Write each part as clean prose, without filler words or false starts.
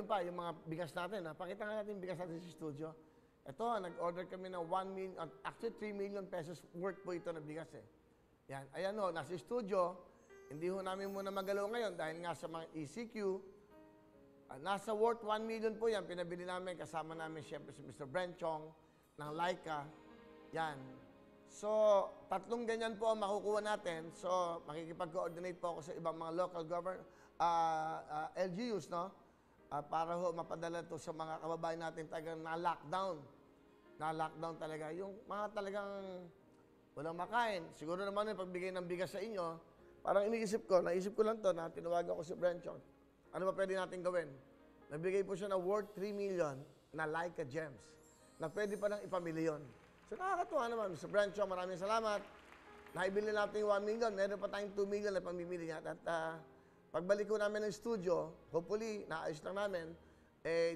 pa, yung mga bigas natin. Ha? Pakita nga natin yung bigas natin sa studio. Ito, nag-order kami ng 1 million, actually 3 million pesos worth po ito na bigas eh. Yan. Ayan o, nasa studio. Hindi ho namin muna magalaw ngayon dahil nga sa mga ECQ. Nasa worth 1 million po yan. Pinabili namin, kasama namin siyempre si Mr. Brent Chong ng Laika. Yan. So, 3 ganyan po ang makukuha natin. So, makikipag-coordinate po ako sa ibang mga local government, LGUs, no? Para ho mapadala to sa mga kababayan natin talagang na-lockdown. Na-lockdown talaga. Yung mga talagang walang makain. Siguro naman yung pagbigay ng bigas sa inyo, parang naisip ko lang to na tinawagan ko si Brent Chong. Ano ba pwede natin gawin? Nabigay po siya ng worth 3 million na Laika Gems na pwede pa nang ipamili yun. So nakakatuwa naman. Mr. Brent Chong, maraming salamat. Naibili natin yung 1 million. Meron pa tayong 2 million na pamimili niya. At pagbalik ko namin ng studio, hopefully, naayos lang namin,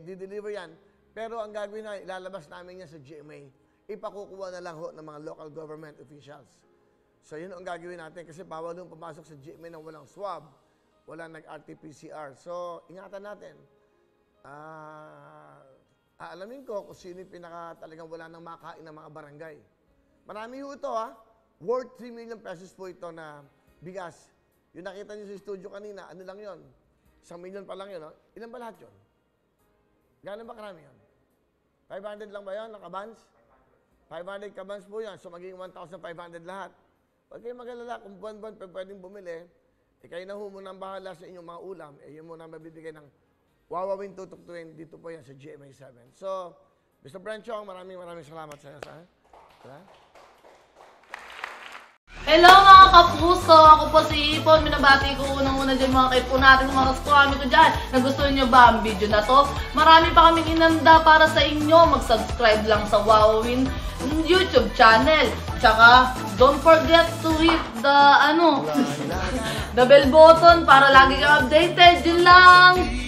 di-deliver yan. Pero ang gagawin na, ilalabas namin yan sa GMA. Ipakukuha na lang ho ng mga local government officials. So yun ang gagawin natin kasi bawal nung pumasok sa GMA nang walang swab, walang nag-RT-PCR. So ingatan natin. Aalamin ko kung sino yung talagang wala nang makain ng mga barangay. Marami ho ito ha. Worth 3 million pesos po ito na bigas. Yung nakita niyo sa studio kanina, ano lang yon? 1 million pa lang yun. No? Ilan ba lahat yun? Gano'n ba karami yun? 500 lang ba yun? Nakabans? 500 kabans po yan. So magiging 1,500 lahat. Huwag kayong mag-alala. Kung buwan-buwan pwedeng bumili, kayo na ho muna ang bahala sa inyong mga ulam. Yun muna mabibigay ng Wawawin tutuktuin dito po yan sa GMA 7. So, Mr. Brent Chong, maraming salamat sa inyo. Hello mga kapuso! Ako po si Ipon. Minabati ko unang-una dyan mga kaipo natin, mga kaskwami ko dyan. Nagustuhan nyo ba ang video na to? Marami pa kaming inanda para sa inyo. Mag-subscribe lang sa Wawawin YouTube channel. Tsaka, don't forget to hit the, the bell button para lagi ka updated. Yun lang!